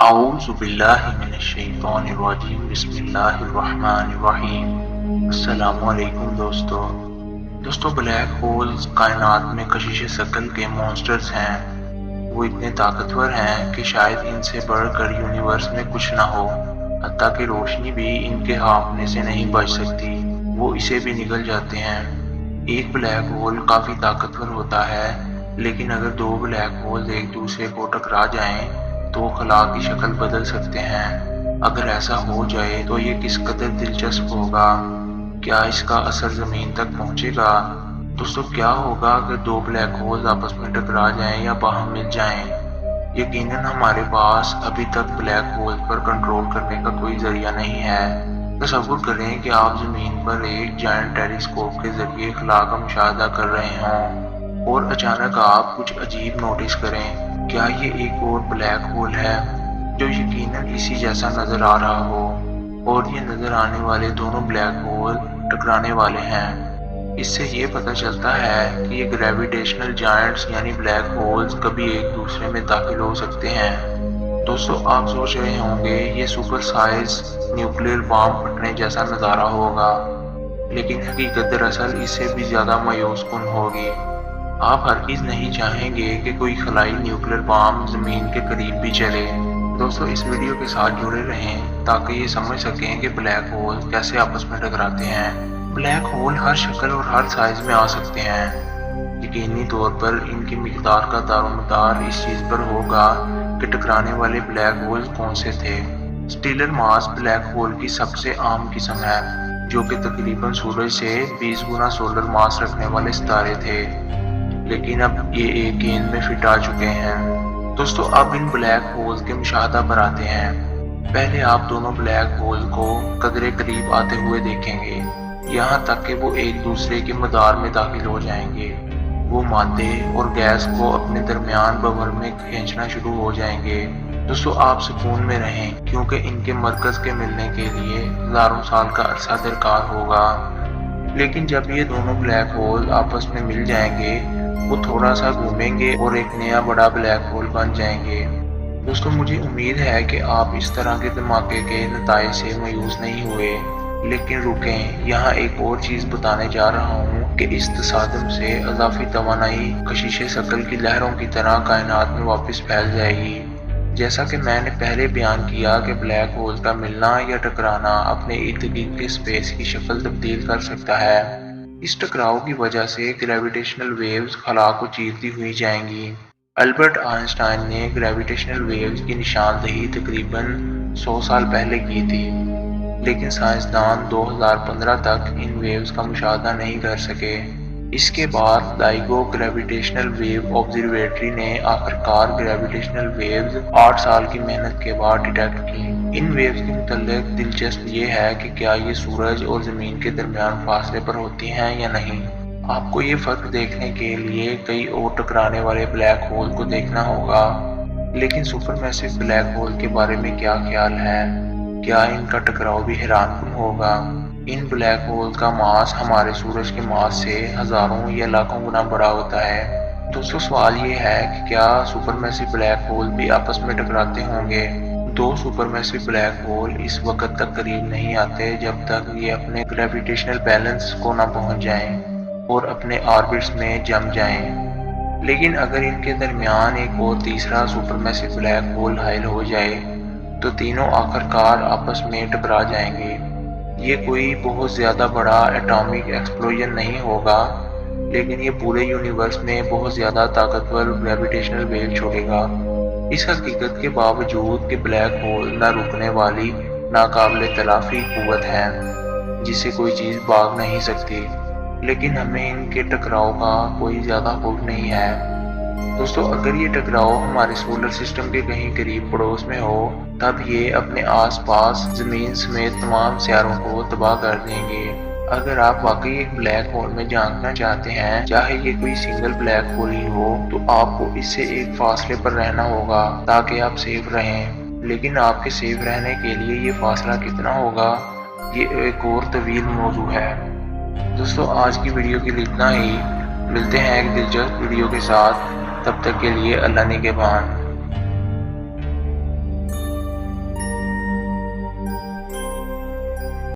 اعوذ باللہ من الشیطان الرجیم بسم اللہ الرحمن الرحیم۔ السلام علیکم دوستو بلیک ہولز کائنات میں کشش ثقل کے مونسٹرز ہیں۔ وہ اتنے طاقتور ہیں کہ شاید ان سے بڑھ کر یونیورس میں کچھ نہ ہو، حتیٰ کہ روشنی بھی ان کے ہانپنے سے نہیں بچ سکتی، وہ اسے بھی نگل جاتے ہیں۔ ایک بلیک ہول کافی طاقتور ہوتا ہے، لیکن اگر دو بلیک ہول ایک دوسرے کو ٹکرا جائیں تو خلا کی شکل بدل سکتے ہیں۔ اگر ایسا ہو جائے تو یہ کس قدر دلچسپ ہوگا؟ کیا اس کا اثر زمین تک پہنچے گا؟ دوستو کیا ہوگا اگر دو بلیک ہول آپس میں ٹکرا جائیں یا باہم مل جائیں؟ یقیناً ہمارے پاس ابھی تک بلیک ہول پر کنٹرول کرنے کا کوئی ذریعہ نہیں ہے۔ تصور کریں کہ آپ زمین پر ایک جائنٹ ٹیلیسکوپ کے ذریعے خلا کا مشاہدہ کر رہے ہوں اور اچانک آپ کچھ عجیب نوٹس کریں۔ کیا یہ ایک اور بلیک ہول ہے جو یقیناً اسی جیسا نظر آ رہا ہو، اور یہ نظر آنے والے دونوں بلیک ہول ٹکرانے والے ہیں؟ اس سے یہ پتہ چلتا ہے کہ یہ گریویٹیشنل جائنٹس یعنی بلیک ہولز کبھی ایک دوسرے میں داخل ہو سکتے ہیں۔ دوستو آپ سوچ رہے ہوں گے یہ سپر سائز نیوکلیئر بام پھٹنے جیسا نظارہ ہوگا، لیکن حقیقت دراصل اس سے بھی زیادہ مایوس کن ہوگی۔ آپ ہرگز نہیں چاہیں گے کہ کوئی خلائی نیوکلیئر بام زمین کے قریب بھی چلے۔ دوستو اس ویڈیو کے ساتھ جڑے رہیں تاکہ یہ سمجھ سکیں کہ بلیک ہول کیسے آپس میں ٹکراتے ہیں۔ بلیک ہول ہر شکل اور ہر سائز میں آ سکتے ہیں۔ یقینی طور پر ان کی مقدار کا دار و مدار اس چیز پر ہوگا کہ ٹکرانے والے بلیک ہول کون سے تھے۔ سٹیلر ماس بلیک ہول کی سب سے عام قسم ہے، جو کہ تقریباً سورج سے 20 گنا سولر ماس رکھنے والے ستارے تھے، لیکن اب یہ ایک گیند میں فٹ آ چکے ہیں۔ دوستو اب ان بلیک ہولز کے مشاہدہ پر آتے ہیں۔ پہلے آپ دونوں بلیک ہول کو قدرے قریب آتے ہوئے دیکھیں گے، یہاں تک کہ وہ ایک دوسرے کے مدار میں داخل ہو جائیں گے۔ وہ مادے اور گیس کو اپنے درمیان ببر میں کھینچنا شروع ہو جائیں گے۔ دوستو آپ سکون میں رہیں، کیونکہ ان کے مرکز کے ملنے کے لیے ہزاروں سال کا عرصہ درکار ہوگا۔ لیکن جب یہ دونوں بلیک ہول آپس میں مل جائیں گے، وہ تھوڑا سا گھومیں گے اور ایک نیا بڑا بلیک ہول بن جائیں گے۔ دوستو مجھے امید ہے کہ آپ اس طرح کے دھماکے کے نتائج سے مایوس نہیں ہوئے، لیکن رکیں، یہاں ایک اور چیز بتانے جا رہا ہوں کہ اس تصادم سے اضافی توانائی کشش ثقل کی لہروں کی طرح کائنات میں واپس پھیل جائے گی۔ جیسا کہ میں نے پہلے بیان کیا کہ بلیک ہول کا ملنا یا ٹکرانا اپنے ارد گرد کے اسپیس کی شکل تبدیل کر سکتا ہے۔ اس ٹکراؤ کی وجہ سے گریویٹیشنل ویوز خلا کو چیرتی ہوئی جائیں گی۔ البرٹ آئنسٹائن نے گریویٹیشنل ویوز کی نشاندہی تقریباً 100 سال پہلے کی تھی، لیکن سائنسدان 2015 تک ان ویوز کا مشاہدہ نہیں کر سکے۔ اس کے بعد لائگو گریویٹیشنل ویو آبزرویٹری نے آخرکار گریویٹیشنل ویوز 8 سال کی محنت کے بعد ڈیٹیکٹ کی۔ ان ویوز کے متعلق دلچسپ یہ ہے کہ کیا یہ سورج اور زمین کے درمیان فاصلے پر ہوتی ہیں یا نہیں۔ آپ کو یہ فرق دیکھنے کے لیے کئی اور ٹکرانے والے بلیک ہول کو دیکھنا ہوگا۔ لیکن سپر میسو بلیک ہول کے بارے میں کیا خیال ہے؟ کیا ان کا ٹکراؤ بھی حیران کن ہوگا؟ ان بلیک ہول کا ماس ہمارے سورج کے ماس سے ہزاروں یا لاکھوں گنا بڑا ہوتا ہے۔ دوستو سوال یہ ہے کہ کیا سپر میسو بلیک ہول بھی آپس میں ٹکراتے ہوں گے؟ دو سپر میسو بلیک ہول اس وقت تک قریب نہیں آتے جب تک یہ اپنے گریویٹیشنل بیلنس کو نہ پہنچ جائیں اور اپنے آربٹس میں جم جائیں۔ لیکن اگر ان کے درمیان ایک اور تیسرا سپر میسو بلیک ہول حائل ہو جائے تو تینوں آخرکار آپس میں ٹکرا جائیں گے۔ یہ کوئی بہت زیادہ بڑا ایٹامک ایکسپلوژن نہیں ہوگا، لیکن یہ پورے یونیورس میں بہت زیادہ طاقتور گریویٹیشنل ویو چھوڑے گا۔ اس حقیقت کے باوجود کہ بلیک ہول نہ رکنے والی ناقابل تلافی قوت ہے جسے کوئی چیز بھاگ نہیں سکتی، لیکن ہمیں ان کے ٹکراؤ کا کوئی زیادہ خوف نہیں ہے۔ دوستو اگر یہ ٹکراؤ ہمارے سولر سسٹم کے کہیں قریب پڑوس میں ہو، تب یہ اپنے آس پاس زمین سمیت تمام سیاروں کو تباہ کر دیں گے۔ اگر آپ واقعی ایک بلیک ہول میں جھانکنا چاہتے ہیں، چاہے یہ کوئی سنگل بلیک ہول ہی ہو، تو آپ کو اس سے ایک فاصلے پر رہنا ہوگا تاکہ آپ سیف رہیں۔ لیکن آپ کے سیف رہنے کے لیے یہ فاصلہ کتنا ہوگا، یہ ایک اور طویل موضوع ہے۔ دوستو آج کی ویڈیو کے لیے اتنا ہی، ملتے ہیں ایک دلچسپ ویڈیو کے ساتھ، تب تک کے لیے اللہ نگہبان۔